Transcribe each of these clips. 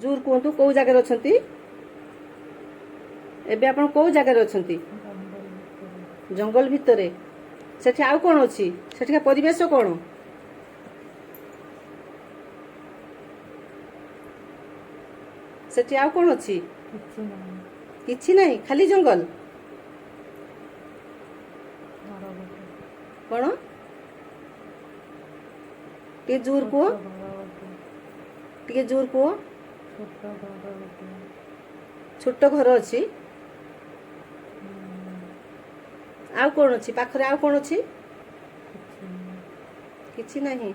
ଜୋର କୁହନ୍ତୁ କୋଉ ଜାଗାରେ ଅଛନ୍ତି? ଏବେ ଆପଣ କୋଉ ଜାଗାରେ ଅଛନ୍ତି? ଜଙ୍ଗଲ ଭିତରେ। ସେଠି ଆଉ କ'ଣ ଅଛି? ସେଠିକା ପରିବେଶ କ'ଣ? ସେଠି ଆଉ କ'ଣ ଅଛି? କିଛି ନାହିଁ, ଖାଲି ଜଙ୍ଗଲ। କ'ଣ? ଟିକେ ଜୋର କୁହ, ଟିକେ ଜୋର କୁହ। ଛୋଟ ଘର ଅଛି। ଆଉ କ'ଣ ଅଛି ପାଖରେ? ଆଉ କ'ଣ ଅଛି? କିଛି ନାହିଁ।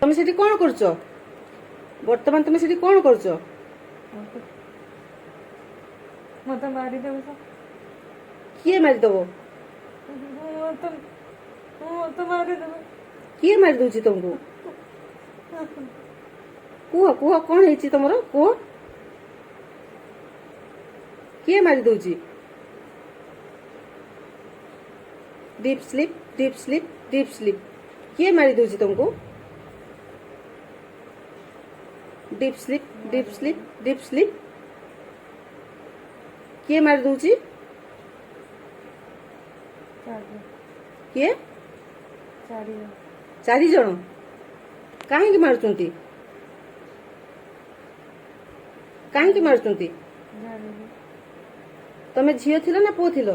ତମେ ସେଠି କ'ଣ କରୁଛ ବର୍ତ୍ତମାନ? ତମେ ସେଠି କ'ଣ କରୁଛ? ମତେ ମାରିଦେବ ତ। କିଏ ମାରିଦେବ? ମତେ ମାରିଦେବ। କିଏ ମାରି ଦଉଛି ତମକୁ? କୁହ କୁହ, କ'ଣ ହେଇଛି ତମର? କୁହ, କିଏ ମାରି ଦଉଛି? Deep sleep, deep sleep, deep sleep. କିଏ ମାରି ଦଉଛି ତମକୁ? Deep sleep, deep sleep, deep sleep. କିଏ ମାରି ଦଉଛି? କିଏ? 4 ଜଣ। କାହିଁକି ମାରୁଛନ୍ତି? କାହିଁକି ମାରୁଛନ୍ତି? ତମେ ଝିଅ ଥିଲ ନା ପୁଅ ଥିଲ?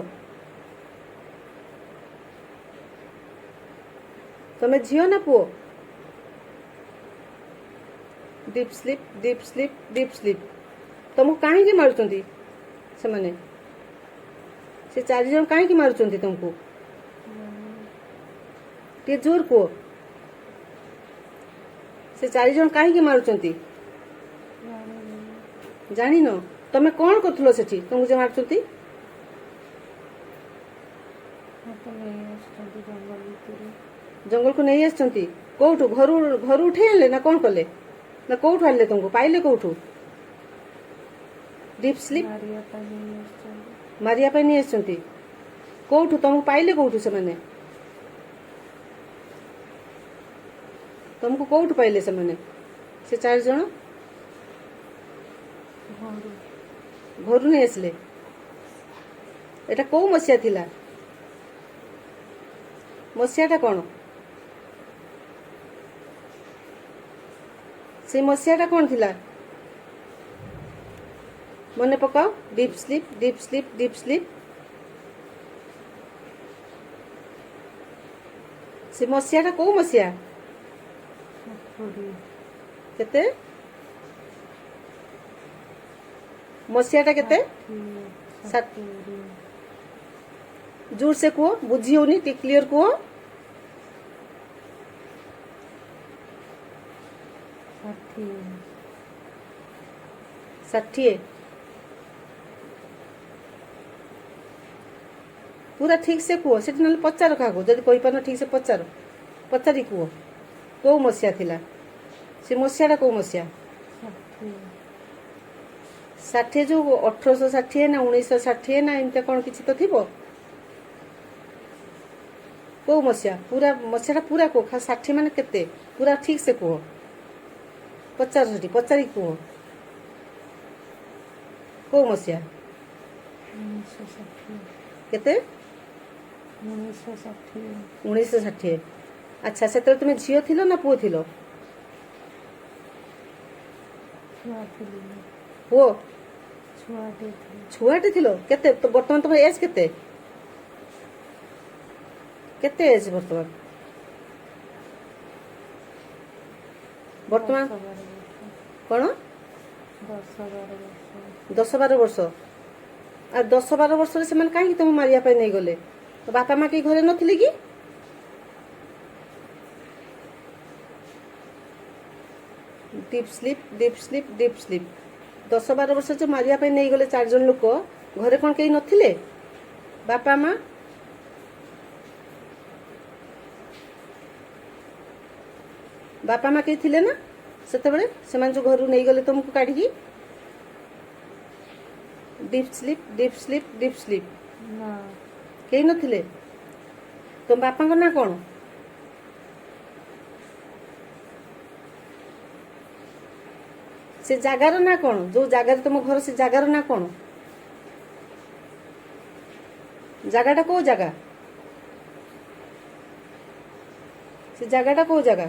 ତମେ ଝିଅ ନା ପୁଅ? Deep sleep, deep sleep, deep sleep. ତମକୁ କାହିଁକି ମାରୁଛନ୍ତି ସେମାନେ? ସେ 4 ଜଣ କାହିଁକି ମାରୁଛନ୍ତି ତମକୁ? ଟିକେ ଜୋର କୁହ। ସେ 4 ଜଣ କାହିଁକି ମାରୁଛନ୍ତି? ଜାଣିନ? ତମେ କ'ଣ କରୁଥିଲ ସେଠି ତମକୁ ଯେ ମାରୁଛନ୍ତି? ଜଙ୍ଗଲକୁ ନେଇ ଆସିଛନ୍ତି। କୋଉଠୁ? ଘରୁ ଉଠେଇ ଆଣିଲେ ନା କ'ଣ କଲେ? ନା କୋଉଠୁ ଆଣିଲେ ତମକୁ? ପାଇଲେ କୋଉଠୁ? ଡିପ୍ ସ୍ଲିପ୍ ମାରିବା ପାଇଁ ନେଇ ଆସିଛନ୍ତି। କୋଉଠୁ? ତମକୁ ପାଇଲେ କୋଉଠୁ ସେମାନେ? ତମକୁ କୋଉଠୁ ପାଇଲେ ସେମାନେ? ସେ 4 ଜଣ ଘରୁ ନେଇ ଆସିଲେ। ଏଟା କୋଉ ମସିହା ଥିଲା? ମସିହାଟା କ'ଣ? ସେଇ ମସିହାଟା କ'ଣ ଥିଲା? ମନେ ପକାଅ। Deep sleep, deep sleep, deep sleep. ସେ ମସିହାଟା କୋଉ ମସିହା? କେତେ? ମସିହାଟା କେତେ? ଜୋର ସେ କୁହ, ବୁଝି ହଉନି, ଟିକେ କ୍ଲିୟର କୁହ। 60। ପୁରା ଠିକ୍ ସେ କୁହ। ସେଠି ନହେଲେ ପଚାର କାହାକୁ, ଯଦି କହିପାରୁନ ଠିକ୍ ସେ ପଚାରି କୁହ କୋଉ ମସିହା ଥିଲା। ସେ ମସିହାଟା କୋଉ ମସିହା? 60 ଯୋଉ 1860 ନା 1960 ନା ଏମିତି କ'ଣ କିଛି ତ ଥିବ। କୋଉ ମସିହା? ପୁରା ମସିହାଟା ପୁରା କୁହ। 60 ମାନେ କେତେ? ପୁରା ଠିକ୍ ସେ କୁହ। ପଚାର ସେଠି, ପଚାରି କୁହ କୋଉ ମସିହା? କେତେ? 1960। ଆଚ୍ଛା, ସେତେବେଳେ ତୁମେ ଝିଅ ଥିଲ ନା ପୁଅ ଥିଲ? ପୁଅ। ଛୁଆଟେ ଥିଲ। କେତେ ବର୍ତ୍ତମାନ ତମର ଏଜ୍ କେତେ? କେତେ ଏଜ୍ ବର୍ତ୍ତମାନ? କ'ଣ? 10-12 ବର୍ଷ। ଆଉ 10-12 ବର୍ଷରେ ସେମାନେ କାହିଁକି ତମକୁ ମାରିବା ପାଇଁ ନେଇଗଲେ? ତ ବାପା ମା କେହି ଘରେ ନଥିଲେ କି? Deep sleep, deep sleep, deep sleep. 10-12 ବର୍ଷ ଯୋଉ ମାରିବା ପାଇଁ ନେଇଗଲେ 4 ଜଣ ଲୋକ, ଘରେ କ'ଣ କେହି ନଥିଲେ? ବାପା ମା? ବାପା ମା କେହି ଥିଲେ ନା ସେତେବେଳେ? ସେମାନେ ଯୋଉ ଘରୁ ନେଇଗଲେ ତମକୁ କାଢିକି? Deep sleep, deep sleep, deep sleep. କେହି ନଥିଲେ? ତମ ବାପାଙ୍କ ନାଁ କ'ଣ? ସେ ଜାଗାର ନା କ'ଣ ଯୋଉ ଜାଗାରେ ତମ ଘର ସେ ଜାଗାର ନା କ'ଣ ଜାଗାଟା କୋଉ ଜାଗା ସେ ଜାଗାଟା କୋଉ ଜାଗା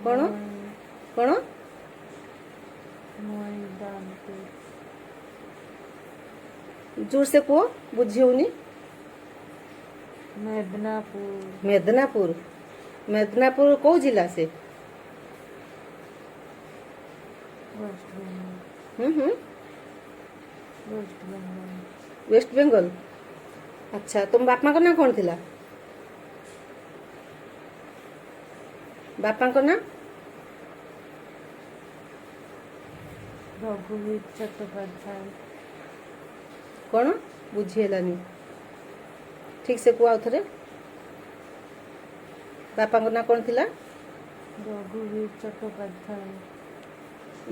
କ'ଣ କ'ଣ ମଇଦାନପୁର ଜୋର ସେ କୁହ ବୁଝି ହଉନି मेदनापुर मेदनापुर मेदनापुर କୋଉ ଜିଲ୍ଲା ସେ वेस्ट बंगाल ହୁଁ वेस्ट बंगाल ୱେଷ୍ଟ ବେଙ୍ଗଲ ଆଚ୍ଛା ତମ ବାପାଙ୍କ ନାଁ କ'ଣ ଥିଲା ବାପାଙ୍କ ନାଁ रघुवीर चट्टोपाध्याय କ'ଣ ବୁଝି ହେଲାନି ଠିକ ସେ କୁହ ଆଉ ଥରେ ବାପାଙ୍କ ନାଁ କ'ଣ ଥିଲା रघुवीर चट्टोपाध्याय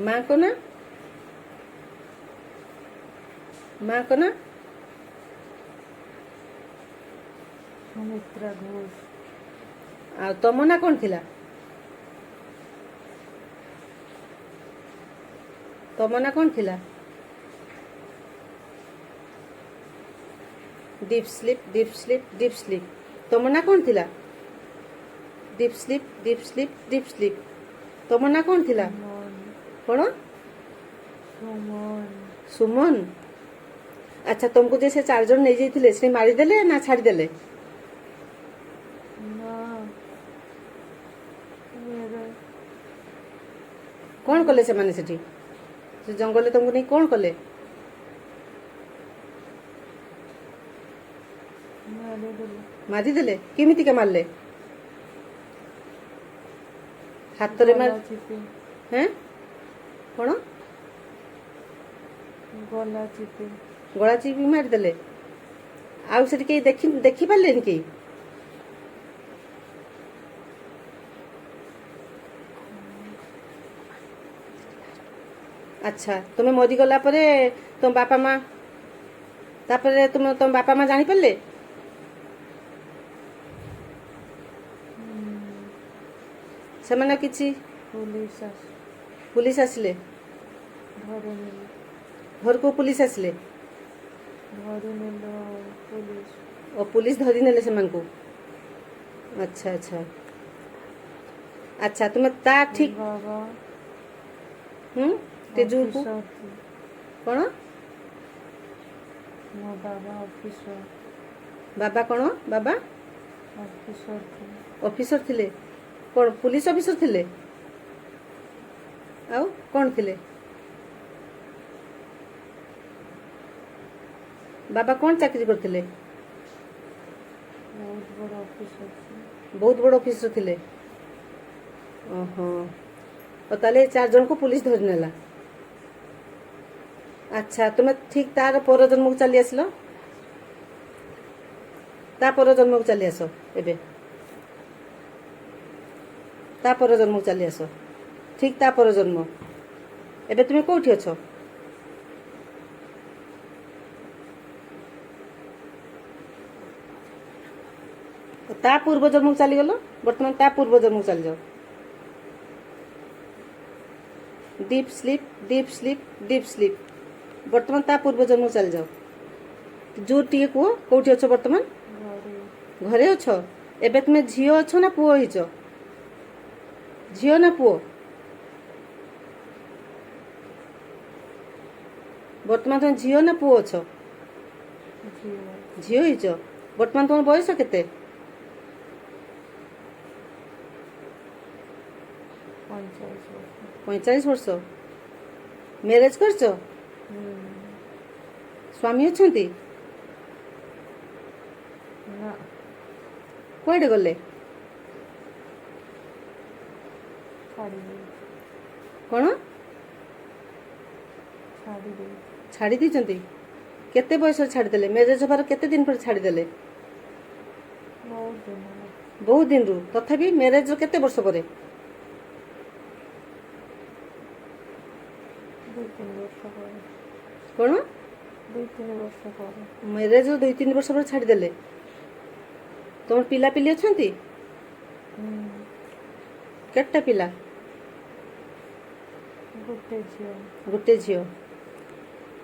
ମାଙ୍କ ନାଁ ମାଙ୍କ ନାଁ सुमित्रा घोष ଆଉ ତମ ନାଁ କ'ଣ ଥିଲା ତମ ନାଁ କ'ଣ ଥିଲା deep sleep deep sleep deep sleep ତମ ନାଁ କ'ଣ ଥିଲା deep sleep deep sleep deep sleep ତମ ନାଁ କ'ଣ ଥିଲା सुमन କ'ଣ सुमन ସୁମନ ଆଚ୍ଛା ତମକୁ ଯେ ସେ 4 ଜଣ ନେଇଯାଇଥିଲେ ସେ ମାରିଦେଲେ ନା ଛାଡ଼ିଦେଲେ ना मेरे କ'ଣ କଲେ ସେମାନେ ସେଠି ସେ ଜଙ୍ଗଲରେ ତମକୁ ନେଇ କ'ଣ କଲେ मारे दिल ମାରିଦେଲେ କେମିତିକା ମାରିଲେ ହାତରେ ମାର गला चिपे ହେଁ କ'ଣ गला चिपे ଗଳା ଚିପି ମାରିଦେଲେ ଆଉ ସେଠି କେହି ଦେଖିପାରିଲେନି କେହି ଆଚ୍ଛା ତୁମେ ମରିଗଲା ପରେ ତମ ବାପା ମା ତାପରେ ତମ ବାପା ମା ଜାଣିପାରିଲେ ସେମାନେ କିଛି पुलिस आस ପୁଲିସ ଆସିଲେ घरे नेल ଘରକୁ ପୁଲିସ ଆସିଲେ घरे नेल पुलिस ଓ ପୁଲିସ ଧରି ନେଲେ ସେମାନଙ୍କୁ ଆଚ୍ଛା ଆଚ୍ଛା ଆଚ୍ଛା ତୁମେ ତା ଠିକ बाबा ତେଜୁକୁ ऑफिसर थे କ'ଣ मो बाबा ऑफिसर ବାବା କ'ଣ ବାବା ऑफिसर थे ଅଫିସର ଥିଲେ କ'ଣ ପୁଲିସ ଅଫିସର ଥିଲେ ଆଉ କ'ଣ ଥିଲେ ବାବା କ'ଣ ଚାକିରି କରିଥିଲେ बहुत बड़ा ऑफिसर थे ବହୁତ ବଡ଼ ଅଫିସର ଥିଲେ ଓହୋ ଓ ତାହେଲେ 4 ଜଣଙ୍କୁ ପୁଲିସ ଧରି ନେଲା ଆଚ୍ଛା ତୁମେ ଠିକ ତାର ପର ଜନ୍ମକୁ ଚାଲି ଆସିଲ ତା ପର ଜନ୍ମକୁ ଚାଲି ଆସ ଏବେ ତା ପର ଜନ୍ମକୁ ଚାଲି ଆସ ଠିକ ତା ପର ଜନ୍ମ ଏବେ ତୁମେ କୋଉଠି ଅଛ ତା ପୂର୍ବ ଜନ୍ମକୁ ଚାଲିଗଲ ବର୍ତ୍ତମାନ ତା ପୂର୍ବ ଜନ୍ମକୁ ଚାଲିଯାଅ deep sleep deep sleep deep sleep ବର୍ତ୍ତମାନ ତା ପୂର୍ବ ଜନ୍ମକୁ ଚାଲିଯାଅ ଜୋର ଟିକେ କୁହ କୋଉଠି ଅଛ ବର୍ତ୍ତମାନ घरे ଘରେ ଅଛ ଏବେ ତୁମେ ଝିଅ ଅଛ ନା ପୁଅ ହେଇଛ ଝିଅ ନା ପୁଅ ବର୍ତ୍ତମାନ ତୁମେ ଝିଅ ନା ପୁଅ ଅଛ जियो ଝିଅ ହେଇଛ ବର୍ତ୍ତମାନ ତୁମର ବୟସ କେତେ 45 ବର୍ଷ ମ୍ୟାରେଜ କରିଛ ସ୍ୱାମୀ ଅଛନ୍ତି ना କୁଆଡ଼େ ଗଲେ छाड़ी गई କ'ଣ छाड़ी गई ଛାଡ଼ି ଦେଇଛନ୍ତି କେତେ ବୟସରେ ଛାଡ଼ିଦେଲେ ମ୍ୟାରେଜ ହେବାର କେତେ ଦିନ ପରେ ଛାଡ଼ିଦେଲେ बहुत दिन हो ବହୁତ ଦିନରୁ ତଥାପି ମ୍ୟାରେଜର କେତେ ବର୍ଷ ପରେ 2-3 वर्ष पर କ'ଣ 2-3 वर्ष पर ମ୍ୟାରେଜର 2-3 ବର୍ଷ ପରେ ଛାଡ଼ିଦେଲେ ତମର ପିଲାପିଲି ଅଛନ୍ତି କେତେଟା ପିଲା? ଗୋଟେ ଝିଅ। ଗୋଟେ ଝିଅ।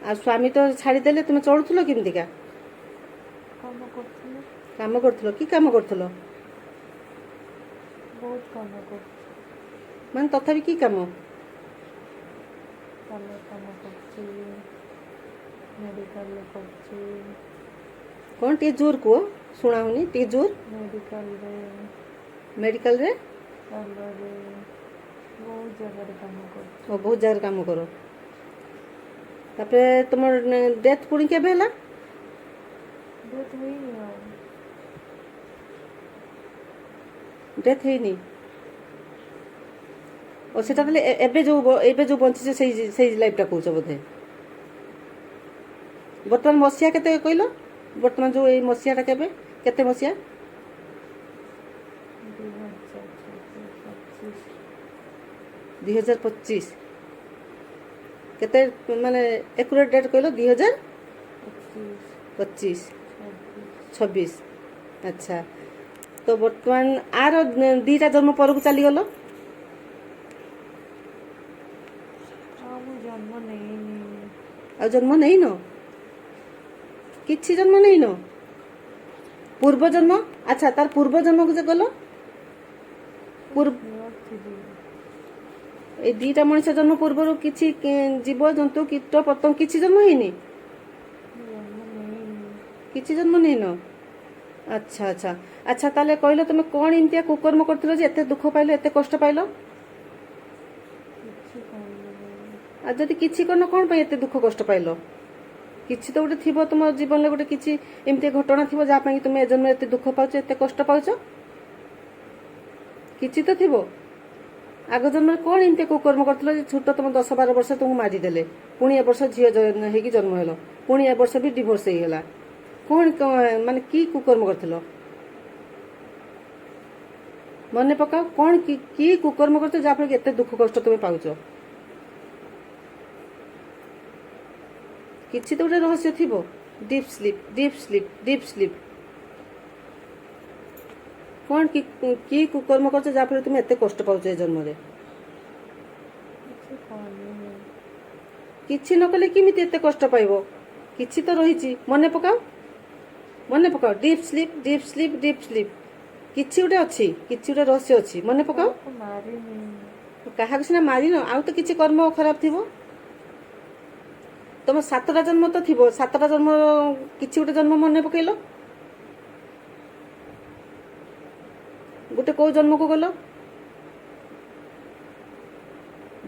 ଆଉ ସ୍ୱାମୀ ତ ଛାଡ଼ିଦେଲେ, ତୁମେ ଚଳୁଥିଲ କେମିତିକା? କାମ କରୁଥିଲି। କାମ କରୁଥିଲ? କି କାମ କରୁଥିଲ? ବହୁତ କାମ କରୁଛି। ମାନେ ତଥାପି କି କାମ? ପାର୍ଲର କାମ କରୁଛି, ମେଡ଼ିକାଲରେ କରୁଛି। କ'ଣ ଟିକେ ଜୋର କୁହ, ଶୁଣା ହଉନି, ଟିକେ ଜୋର। ମେଡ଼ିକାଲରେ, ମେଡ଼ିକାଲରେ? ପାର୍ଲରରେ, ବହୁତ ଜାଗାରେ କାମ କରୁଛି। ଓ, ବହୁତ ଜାଗାରେ କାମ କର। ତାପରେ ତୁମର ଡେଥ୍ ପୁଣି କେବେ ହେଲା? ଡେଥ୍ ହେଇନି ଆଉ। ଡେଥ୍ ହେଇନି? ଓ, ସେଟା ତାହେଲେ ଏବେ ଯେଉଁ ବଞ୍ଚିଛ ସେଇ ଲାଇଫ୍ଟା କହୁଛ ବୋଧେ। ବର୍ତ୍ତମାନ ମସିହା କେତେ କହିଲ? ବର୍ତ୍ତମାନ ଯେଉଁ ଏଇ ମସିହାଟା କେବେ, କେତେ ମସିହା? 2025। କେତେ ମାନେ ଏକୁରେଟ୍ ଡେଟ୍ କହିଲ? 2025, 26। ଆଚ୍ଛା, ତ ବର୍ତ୍ତମାନ ଆର ଦୁଇଟା ଜନ୍ମ ପରକୁ ଚାଲିଗଲ। ଆଉ ମୁଁ ଜନ୍ମ ନେଇନି। ଆଉ ଜନ୍ମ ନେଇନ? କିଛି ଜନ୍ମ ନେଇନ? ପୂର୍ବ ଜନ୍ମ? ଆଚ୍ଛା, ତାର ପୂର୍ବ ଜନ୍ମକୁ ଯେ ଗଲ, ଏଇ ଦୁଇଟା ମଣିଷ ଜନ୍ମ ପୂର୍ବରୁ କିଛି ଜୀବଜନ୍ତୁ, କୀଟ ପତଙ୍ଗ କିଛି ଜନ୍ମ ହେଇନି? କିଛି ଜନ୍ମ ନେଇନ? ଆଚ୍ଛା ଆଚ୍ଛା ଆଚ୍ଛା, ତାହେଲେ କହିଲ ତୁମେ କ'ଣ ଏମିତିଆ କୁକର୍ମ କରିଥିଲ ଯେ ଏତେ ଦୁଃଖ ପାଇଲ, ଏତେ କଷ୍ଟ ପାଇଲ? ଆଉ ଯଦି କିଛି କରିନ, କ'ଣ ପାଇଁ ଏତେ ଦୁଃଖ କଷ୍ଟ ପାଇଲ? କିଛି ତ ଗୋଟେ ଥିବ ତୁମ ଜୀବନରେ, ଗୋଟେ କିଛି ଏମିତି ଘଟଣା ଥିବ ଯାହା ପାଇଁ ତୁମେ ଏ ଜନ୍ମରେ ଏତେ ଦୁଃଖ ପାଉଛ, ଏତେ କଷ୍ଟ ପାଉଛ। କିଛି ତ ଥିବ। ଆଗ ଜନ୍ମରେ କ'ଣ ଏମିତି କୁକର୍ମ କରିଥିଲ ଯେ ଛୋଟ ତୁମ 10-12 ବର୍ଷ ତୁମକୁ ମାରିଦେଲେ, ପୁଣି ଏ ବର୍ଷ ଝିଅ ହେଇକି ଜନ୍ମ ହେଲ, ପୁଣି ଏ ବର୍ଷ ବି ଡିଭୋର୍ସ ହେଇଗଲା। କ'ଣ ମାନେ କି କୁକର୍ମ କରିଥିଲ? ମନେ ପକାଅ, କ'ଣ କି କୁକର୍ମ କରିଥିଲ ଯାହାଫଳରେ ଏତେ ଦୁଃଖ କଷ୍ଟ ତୁମେ ପାଉଛ? କିଛି ତ ଗୋଟେ ରହସ୍ୟ ଥିବ। Deep sleep, deep sleep, deep sleep. କ'ଣ କି କୁକର୍ମ କରୁଛ ଯାହାଫଳରେ ତୁମେ ଏତେ କଷ୍ଟ ପାଉଛ ଏ ଜନ୍ମରେ? କିଛି ନ କଲେ କେମିତି ଏତେ କଷ୍ଟ ପାଇବ? କିଛି ତ ରହିଛି, ମନେ ପକାଅ, ମନେ ପକାଅ। Deep sleep, deep sleep, deep sleep. କିଛି ଗୋଟେ ଅଛି, କିଛି ଗୋଟେ ରହସ୍ୟ ଅଛି, ମନେ ପକାଅ। କାହାକୁ ସିନା ମାରିନ, ଆଉ ତ କିଛି କର୍ମ ଖରାପ ଥିବ। ତମ 7ଟା ଜନ୍ମ ତ ଥିବ, 7ଟା ଜନ୍ମ କିଛି ଗୋଟେ ଜନ୍ମ ମନେ ପକେଇଲ। ଗୋଟେ କୋଉ ଜନ୍ମକୁ ଗଲ?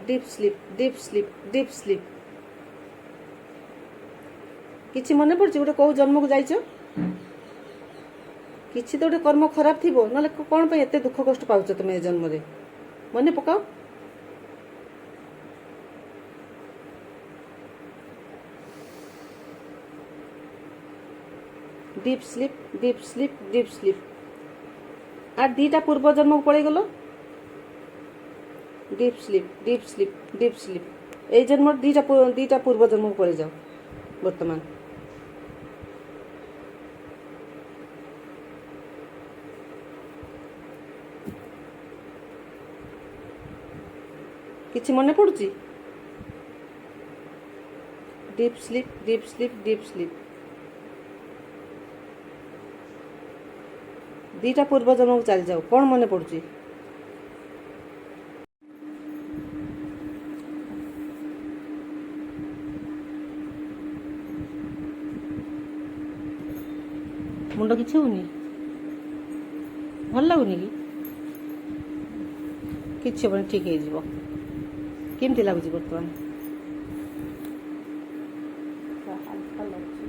Deep sleep, deep sleep, deep sleep. କିଛି ମନେ ପଡୁଛି ଗୋଟେ କୋଉ ଜନ୍ମକୁ ଯାଇଛ? କିଛି ତ ଗୋଟେ କର୍ମ ଖରାପ ଥିବ, ନହେଲେ କ'ଣ ପାଇଁ ଏତେ ଦୁଃଖ କଷ୍ଟ ପାଉଛ ତମେ ଏ ଜନ୍ମରେ? ମନେ ପକାଅ। Deep sleep, deep sleep, deep sleep. আর 2টা ପୂର୍ବ ଜନ୍ମକୁ ପଳେଇଗଲ। Deep sleep, deep sleep, deep sleep. এই জন্মর 2টা ପୂର୍ବ ଜନ୍ମକୁ ପଳେଇ ଯାଅ ବର୍ତ୍ତମାନ। କିଛି ମନେ ପଡୁଛି? Deep sleep, deep sleep, deep sleep. 2ଟା ପୂର୍ବ ଜନ୍ମକୁ ଚାଲି ଯାଉ, କ'ଣ ମନେ ପଡୁଛି? ମୁଣ୍ଡ କିଛି ହଉନି? ଭଲ ଲାଗୁନି କି? କିଛି ହବନି, ଠିକ୍ ହେଇଯିବ। କେମିତି ଲାଗୁଛି ବର୍ତ୍ତମାନ? ହାଲକା ଲାଗୁଛି।